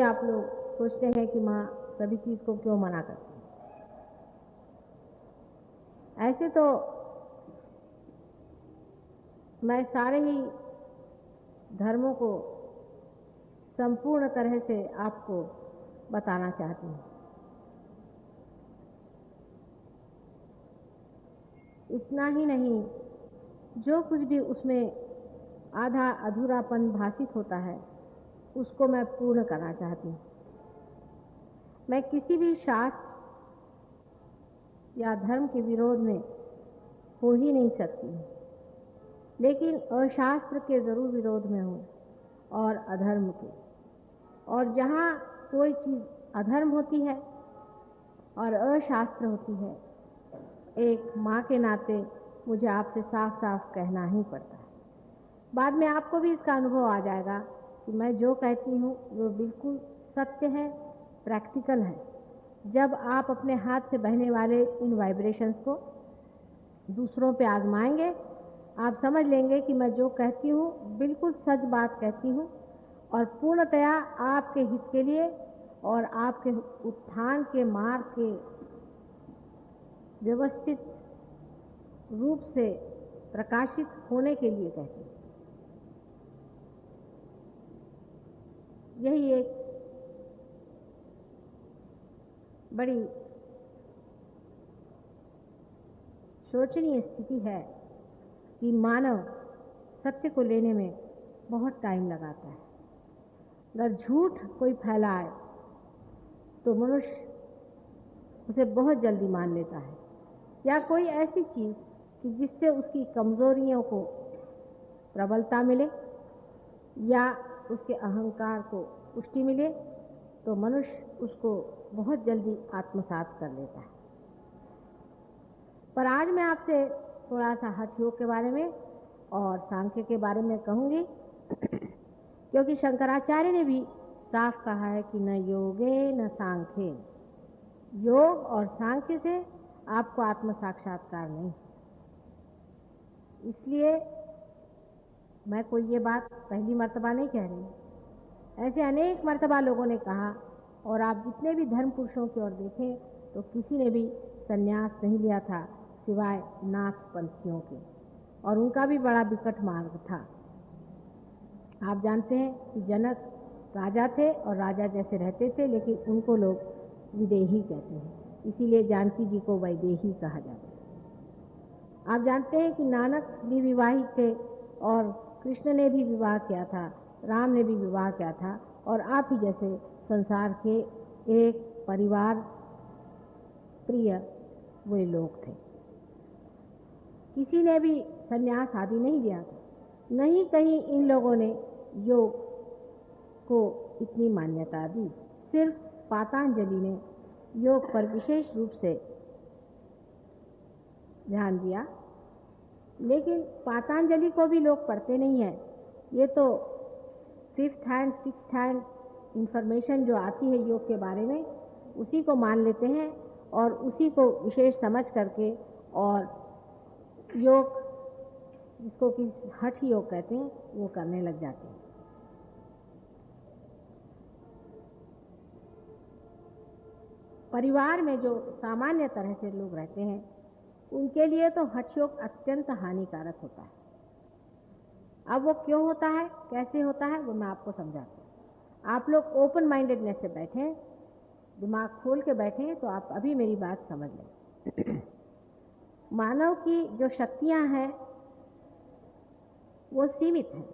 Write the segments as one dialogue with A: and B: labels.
A: आप लोग सोचते हैं कि माँ सभी चीज़ को क्यों मना करती है। ऐसे तो मैं सारे ही धर्मों को संपूर्ण तरह से आपको बताना चाहती हूँ। इतना ही नहीं, जो कुछ भी उसमें आधा अधूरापन भाषित होता है उसको मैं पूर्ण करना चाहती हूँ। मैं किसी भी शास्त्र या धर्म के विरोध में हो ही नहीं सकती, लेकिन अशास्त्र के ज़रूर विरोध में हूँ और अधर्म के। और जहाँ कोई चीज़ अधर्म होती है और अशास्त्र होती है, एक माँ के नाते मुझे आपसे साफ साफ कहना ही पड़ता है। बाद में आपको भी इसका अनुभव आ जाएगा कि मैं जो कहती हूँ वो बिल्कुल सत्य है, प्रैक्टिकल है। जब आप अपने हाथ से बहने वाले इन वाइब्रेशंस को दूसरों पे आजमाएंगे, आप समझ लेंगे कि मैं जो कहती हूँ बिल्कुल सच बात कहती हूँ और पूर्णतया आपके हित के लिए और आपके उत्थान के मार्ग के व्यवस्थित रूप से प्रकाशित होने के लिए कहती हूँ। यही एक बड़ी शोचनीय स्थिति है कि मानव सत्य को लेने में बहुत टाइम लगाता है। अगर झूठ कोई फैलाए तो मनुष्य उसे बहुत जल्दी मान लेता है, या कोई ऐसी चीज़ कि जिससे उसकी कमजोरियों को प्रबलता मिले या उसके अहंकार को पुष्टि मिले तो मनुष्य उसको बहुत जल्दी आत्मसात कर लेता है। पर आज मैं आपसे थोड़ा सा हठ योग के बारे में और सांख्य के बारे में कहूँगी, क्योंकि शंकराचार्य ने भी साफ कहा है कि न योगे न सांख्ये, योग और सांख्य से आपको आत्म साक्षात्कार नहीं। इसलिए मैं कोई ये बात पहली मर्तबा नहीं कह रही, ऐसे अनेक मर्तबा लोगों ने कहा। और आप जितने भी धर्म पुरुषों की ओर देखें तो किसी ने भी संन्यास नहीं लिया था सिवाय नाथ पंथियों के, और उनका भी बड़ा विकट मार्ग था। आप जानते हैं कि जनक राजा थे और राजा जैसे रहते थे, लेकिन उनको लोग विदेही कहते हैं, इसीलिए जानकी जी को वैदेही कहा जाता है। आप जानते हैं कि नानक भी विवाहित थे और कृष्ण ने भी विवाह किया था, राम ने भी विवाह किया था, और आप ही जैसे संसार के एक परिवार प्रिय वे लोग थे। किसी ने भी संन्यास आदि नहीं लिया था, नहीं कहीं इन लोगों ने योग को इतनी मान्यता दी। सिर्फ पातंजलि ने योग पर विशेष रूप से ध्यान दिया, लेकिन पातंजलि को भी लोग पढ़ते नहीं हैं। ये तो fifth hand sixth hand information जो आती है योग के बारे में, उसी को मान लेते हैं और उसी को विशेष समझ करके और योग, जिसको कि हठ योग कहते हैं, वो करने लग जाते हैं। परिवार में जो सामान्य तरह से लोग रहते हैं उनके लिए तो हठ योग अत्यंत हानिकारक होता है। अब वो क्यों होता है, कैसे होता है, वो मैं आपको समझाती हूँ। आप लोग ओपन माइंडेडनेस से बैठें, दिमाग खोल के बैठें तो आप अभी मेरी बात समझ लें। मानव की जो शक्तियां हैं वो सीमित हैं,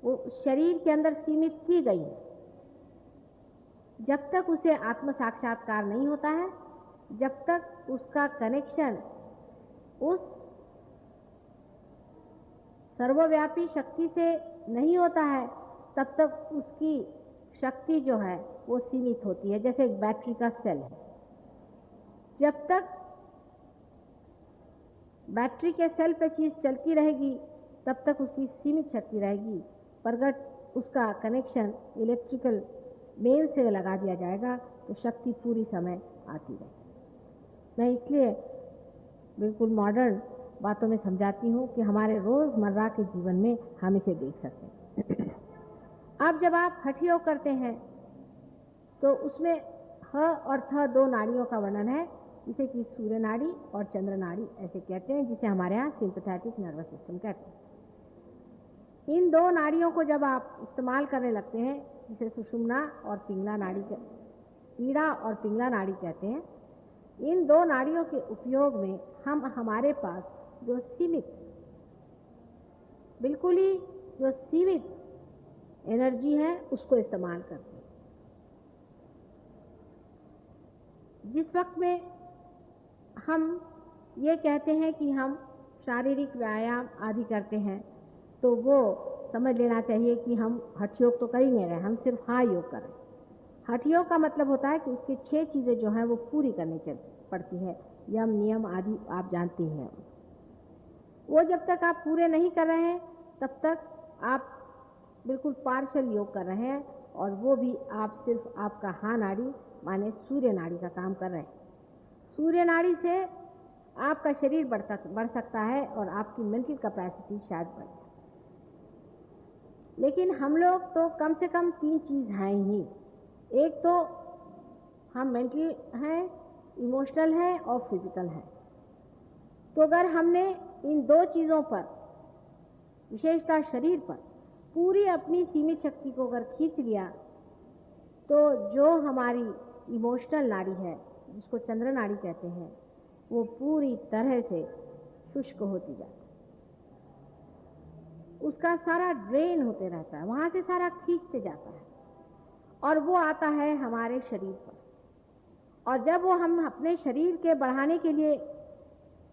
A: वो शरीर के अंदर सीमित की गई है। जब तक उसे आत्म साक्षात्कार नहीं होता है, जब तक उसका कनेक्शन उस सर्वव्यापी शक्ति से नहीं होता है, तब तक उसकी शक्ति जो है वो सीमित होती है। जैसे एक बैटरी का सेल है, जब तक बैटरी के सेल पे चीज़ चलती रहेगी तब तक उसकी सीमित शक्ति रहेगी, पर अगर उसका कनेक्शन इलेक्ट्रिकल मेल से लगा दिया जाएगा तो शक्ति पूरी समय आती रहेगी। मैं इसलिए बिल्कुल मॉडर्न बातों में समझाती हूँ कि हमारे रोज़मर्रा के जीवन में हम इसे देख सकते हैं। अब जब आप हठ योग करते हैं तो उसमें ह और थ दो नाड़ियों का वर्णन है, जिसे कि सूर्य नाड़ी और चंद्र नाड़ी ऐसे कहते हैं, जिसे हमारे यहाँ सिंपैथेटिक नर्वस सिस्टम कहते हैं। इन दो नाड़ियों को जब आप इस्तेमाल करने लगते हैं, जिसे सुषुम्ना और पिंगला नाड़ी पीड़ा और पिंगला नाड़ी कहते हैं, इन दो नाड़ियों के उपयोग में हम हमारे पास जो सीमित, बिल्कुल ही जो सीमित एनर्जी है उसको इस्तेमाल करते हैं। जिस वक्त में हम ये कहते हैं कि हम शारीरिक व्यायाम आदि करते हैं, तो वो समझ लेना चाहिए कि हम हठ योग तो कर ही नहीं रहे, हम सिर्फ हाँ योग कर रहे हैं। हठ योग का मतलब होता है कि उसकी 6 चीज़ें जो हैं वो पूरी करनी पड़ती है, यम नियम आदि आप जानते हैं। वो जब तक आप पूरे नहीं कर रहे हैं तब तक आप बिल्कुल पार्शल योग कर रहे हैं, और वो भी आप सिर्फ आपका हाँ नाड़ी माने सूर्य नाड़ी का काम कर रहे हैं। सूर्य नाड़ी से आपका शरीर बढ़ सकता है और आपकी मेंटल कैपेसिटी शायद बढ़ जाए, लेकिन हम लोग तो कम से कम 3 चीज़ हैं ही। एक तो हम मेंटल हैं, इमोशनल हैं और फिजिकल हैं। तो अगर हमने इन 2 चीज़ों पर, विशेषतः शरीर पर, पूरी अपनी सीमित शक्ति को अगर खींच लिया, तो जो हमारी इमोशनल नाड़ी है, जिसको चंद्र नाड़ी कहते हैं, वो पूरी तरह से शुष्क होती जाती है। उसका सारा ड्रेन होते रहता है, वहाँ से सारा खींचते जाता है, और वो आता है हमारे शरीर पर। और जब वो हम अपने शरीर के बढ़ाने के लिए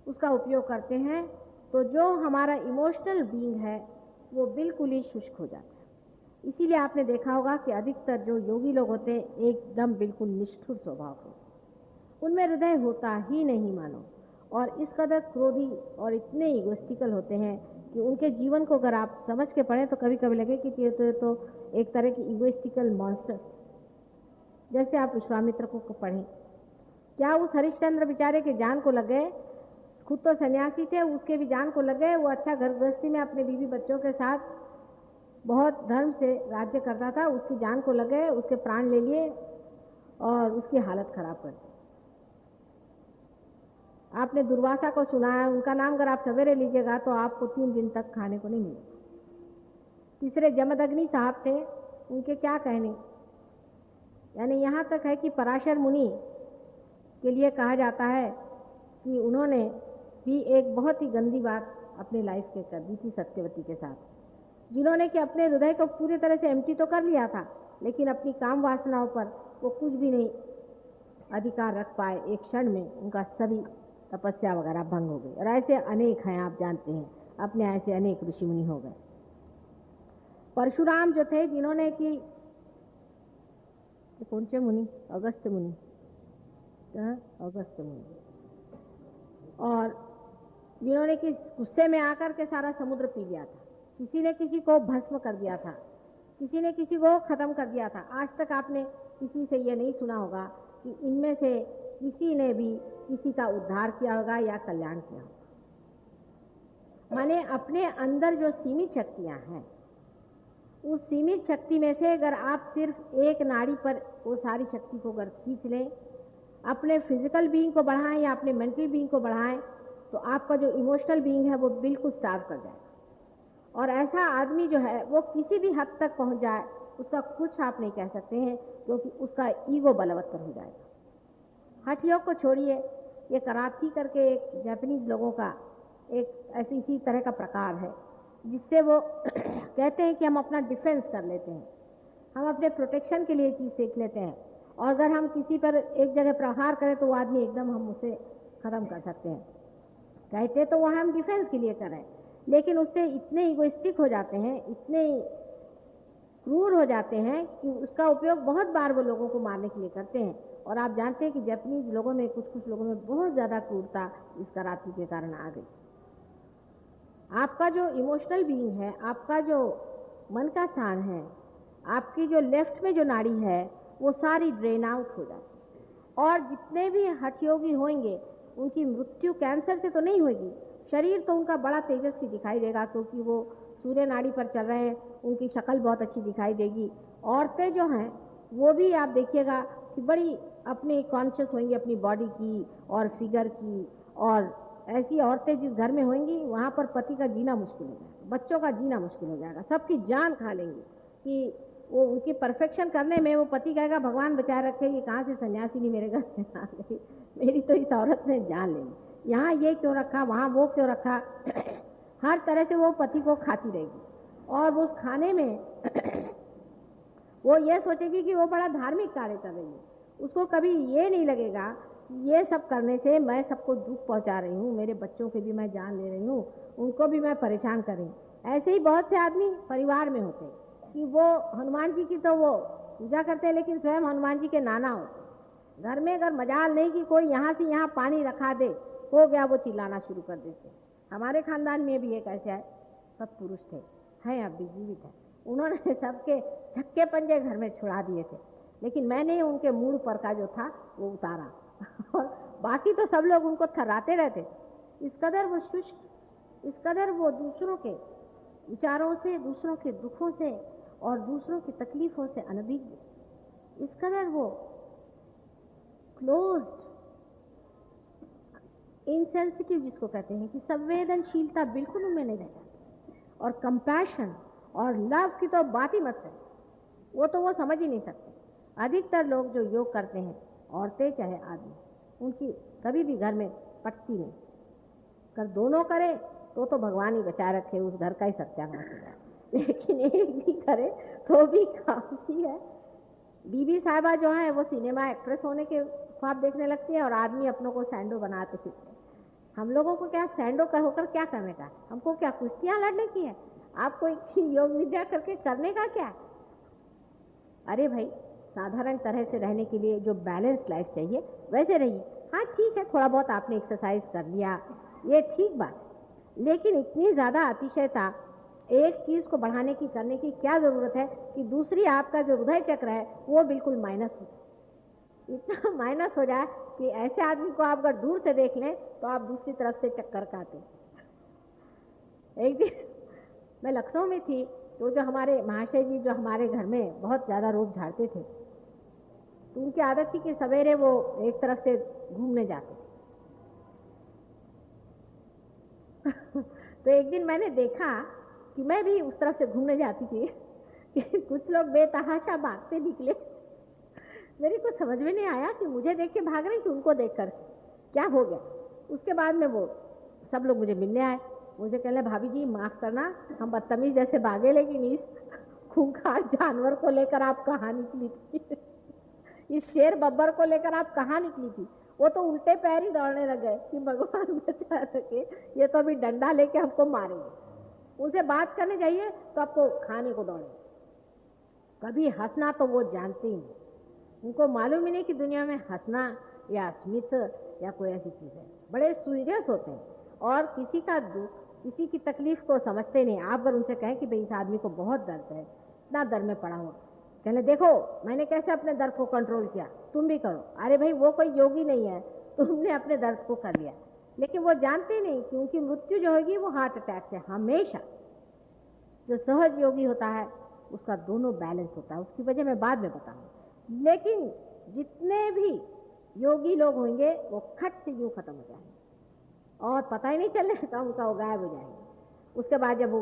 A: उसका उपयोग करते हैं, तो जो हमारा इमोशनल बीइंग है वो बिल्कुल ही शुष्क हो जाता है। इसीलिए आपने देखा होगा कि अधिकतर जो योगी लोग होते हैं एकदम बिल्कुल निष्ठुर स्वभाव के, उनमें हृदय होता ही नहीं मानो, और इस कदर क्रोधी और इतने इगोइस्टिकल होते हैं कि उनके जीवन को अगर आप समझ के पढ़ें तो कभी कभी लगे कि ये तो एक तरह की इगोइस्टिकल मॉन्स्टर। जैसे आप विश्वामित्र को पढ़ें, क्या उस हरिश्चंद्र बेचारे के जान को लग गए, खुद तो सन्यासी थे, उसके भी जान को लग गए। वो अच्छा घर गृहस्थी में अपने बीवी बच्चों के साथ बहुत धर्म से राज्य करता था, उसकी जान को लग गए, उसके प्राण ले लिए और उसकी हालत खराब कर दी। आपने दुर्वासा को सुना है, उनका नाम अगर आप सवेरे लीजिएगा तो आपको 3 दिन तक खाने को नहीं मिलेगा। तीसरे जमदग्नि साहब थे, उनके क्या कहने, यानी यहाँ तक है कि पराशर मुनि के लिए कहा जाता है कि उन्होंने भी एक बहुत ही गंदी बात अपने लाइफ के कर दी थी सत्यवती के साथ, जिन्होंने कि अपने हृदय को पूरी तरह से एम्प्टी तो कर लिया था, लेकिन अपनी काम वासनाओं पर वो कुछ भी नहीं अधिकार रख पाए। एक क्षण में उनका सभी तपस्या वगैरह भंग हो गई। और ऐसे अनेक हैं, आप जानते हैं, अपने ऐसे अनेक ऋषि मुनि हो गए। परशुराम जो थे, जिन्होंने कि कौन से मुनि, अगस्त्य मुनि, अगस्त्य मुनि, और जिन्होंने कि गुस्से में आकर के सारा समुद्र पी लिया था, किसी ने किसी को भस्म कर दिया था, किसी ने किसी को खत्म कर दिया था। आज तक आपने किसी से ये नहीं सुना होगा कि इनमें से किसी ने भी किसी का उद्धार किया होगा या कल्याण किया होगा। माने अपने अंदर जो सीमित शक्तियां हैं, उस सीमित शक्ति में से अगर आप सिर्फ एक नाड़ी पर वो सारी शक्ति को अगर खींच लें, अपने फिजिकल बीइंग को बढ़ाएं या अपने मेंटल बीइंग को बढ़ाएं, तो आपका जो इमोशनल बीइंग है वो बिल्कुल स्टार्व कर जाएगा। और ऐसा आदमी जो है वो किसी भी हद तक पहुंच जाए, उसका कुछ आप नहीं कह सकते हैं, क्योंकि उसका ईगो बलवत्तर हो जाएगा। हठ योग को छोड़िए, ये कराथी करके एक जापानीज लोगों का एक ऐसी इसी तरह का प्रकार है, जिससे वो कहते हैं कि हम अपना डिफेंस कर लेते हैं, हम अपने प्रोटेक्शन के लिए चीज़ सीख लेते हैं, और अगर हम किसी पर एक जगह प्रहार करें तो वो आदमी एकदम हम उसे ख़त्म कर सकते हैं। कहते तो वो हम डिफेंस के लिए करें, लेकिन उससे इतने इगोइस्टिक हो जाते हैं, इतने क्रूर हो जाते हैं कि उसका उपयोग बहुत बार वो लोगों को मारने के लिए करते हैं। और आप जानते हैं कि जापानीज लोगों में कुछ लोगों में बहुत ज़्यादा क्रूरता इस कराती के कारण आ गई। आपका जो इमोशनल बीइंग है, आपका जो मन का स्थान है, आपकी जो लेफ्ट में जो नाड़ी है, वो सारी ड्रेन आउट हो जाती है। और जितने भी हठ योगी होंगे उनकी मृत्यु कैंसर से तो नहीं होगी, शरीर तो उनका बड़ा तेजस्वी दिखाई देगा, क्योंकि वो सूर्य नाड़ी पर चल रहे हैं, उनकी शक्ल बहुत अच्छी दिखाई देगी। औरतें जो हैं वो भी आप देखिएगा कि बड़ी अपनी कॉन्शियस होंगी अपनी बॉडी की और फिगर की, और ऐसी औरतें जिस घर में होंगी वहाँ पर पति का जीना मुश्किल हो जाएगा, बच्चों का जीना मुश्किल हो जाएगा, सबकी जान खा लेंगी कि वो उनकी परफेक्शन करने में वो पति कहेगा भगवान बचाए रखे, ये कहाँ से सन्यासी नहीं मेरे घर में आ गई, मेरी तो इस औरत ने जान ले ली, यहाँ ये क्यों रखा, वहाँ वो क्यों रखा। हर तरह से वो पति को खाती रहेगी, और वो उस खाने में वो ये सोचेगी कि वो बड़ा धार्मिक कार्य कर रही है। उसको कभी ये नहीं लगेगा ये सब करने से मैं सबको दुख पहुंचा रही हूँ, मेरे बच्चों की भी मैं जान ले रही हूँ, उनको भी मैं परेशान कर रही हूँ। ऐसे ही बहुत से आदमी परिवार में होते हैं कि वो हनुमान जी की तो वो पूजा करते हैं, लेकिन स्वयं हनुमान जी के नाना होते। घर में अगर मजाल नहीं कि कोई यहाँ से यहाँ पानी रखा दे, हो गया वो चिल्लाना शुरू कर देते। हमारे खानदान में भी एक ऐसे सब पुरुष थे, हैं अब भी जीवित है, उन्होंने सबके छक्के पंजे घर में छुड़ा दिए थे, लेकिन मैंने उनके मूड पर का जो था वो उतारा और बाकी तो सब लोग उनको थर्राते रहते। इस कदर वो शुष्क, इस कदर वो दूसरों के विचारों से, दूसरों के दुखों से और दूसरों की तकलीफों से अनभिज्ञ, इस कदर वो क्लोज्ड, इनसेंसिटिव जिसको कहते हैं कि संवेदनशीलता बिल्कुल उनमें नहीं रह जाती, और कंपैशन और लव की तो बात ही मत करें, वो तो वो समझ ही नहीं सकते। अधिकतर लोग जो योग करते हैं, औरतें चाहे आदमी, उनकी कभी भी घर में पटती नहीं। अगर दोनों करे तो भगवान ही बचा रखे, उस घर का ही सत्यानाश हो जाए, लेकिन एक भी करे तो भी काफी है। बीबी साहिबा जो है वो सिनेमा एक्ट्रेस होने के ख्वाब देखने लगती है, और आदमी अपनों को सैंडो बनाते फिरते हैं। हम लोगों को क्या सैंडो होकर क्या करने का, हमको क्या कुश्तियां लड़ने की है, आपको योग विद्या करके करने का क्या। अरे भाई, साधारण तरह से रहने के लिए जो बैलेंस लाइफ चाहिए वैसे रहिए। हाँ ठीक है, थोड़ा बहुत आपने एक्सरसाइज कर लिया, ये ठीक बात, लेकिन इतनी ज़्यादा अतिशयता एक चीज़ को बढ़ाने की करने की क्या ज़रूरत है कि दूसरी आपका जो हृदय चक्र है वो बिल्कुल माइनस हो जाए, इतना माइनस हो जाए कि ऐसे आदमी को आप अगर दूर से देख लें तो आप दूसरी तरफ से चक्कर काटें। एक दिन मैं लखनऊ में थी, तो जो हमारे महाशय जी जो हमारे घर में बहुत ज़्यादा रोज झाड़ते थे, तो उनकी आदत थी कि सवेरे वो एक तरफ से घूमने जाते। तो एक दिन मैंने देखा कि मैं भी उस तरफ से घूमने जाती थी कि कुछ लोग बेतहाशा भागते निकले। मेरे को समझ में नहीं आया कि मुझे देख के भाग रहे कि उनको देखकर क्या हो गया। उसके बाद में वो सब लोग मुझे मिलने आए, मुझे कहने भाभी जी माफ करना, हम बदतमीज जैसे भागे, लेकिन इस खूंखार जानवर को लेकर आप कहाँ निकली थी, इस शेर बब्बर को लेकर आप कहाँ निकली थी। वो तो उल्टे पैर ही दौड़ने लग गए कि भगवान बचा सके, ये तो अभी डंडा लेके हमको मारेंगे। उनसे बात करने जाइए तो आपको खाने को दौड़े। कभी हंसना तो वो जानते ही नहीं, उनको मालूम ही नहीं कि दुनिया में हंसना या स्मित या कोई ऐसी चीज़ है। बड़े सीरियस होते हैं और किसी का दुख, किसी की तकलीफ को समझते नहीं। आप अगर उनसे कहें कि भाई इस आदमी को बहुत दर्द है, इतना दर्द में पड़ा हुआ, कहले देखो मैंने कैसे अपने दर्द को कंट्रोल किया, तुम भी करो। अरे भाई वो कोई योगी नहीं है, तुमने अपने दर्द को कर लिया, लेकिन वो जानते नहीं कि उनकी मृत्यु जो होगी वो हार्ट अटैक से। हमेशा जो सहज योगी होता है उसका दोनों बैलेंस होता है, उसकी वजह मैं बाद में बताऊंगी। लेकिन जितने भी योगी लोग होंगे वो खट से यूं खत्म हो जाएंगे और पता ही नहीं चलने का उनका वो गायब हो जाएंगे। उसके बाद जब वो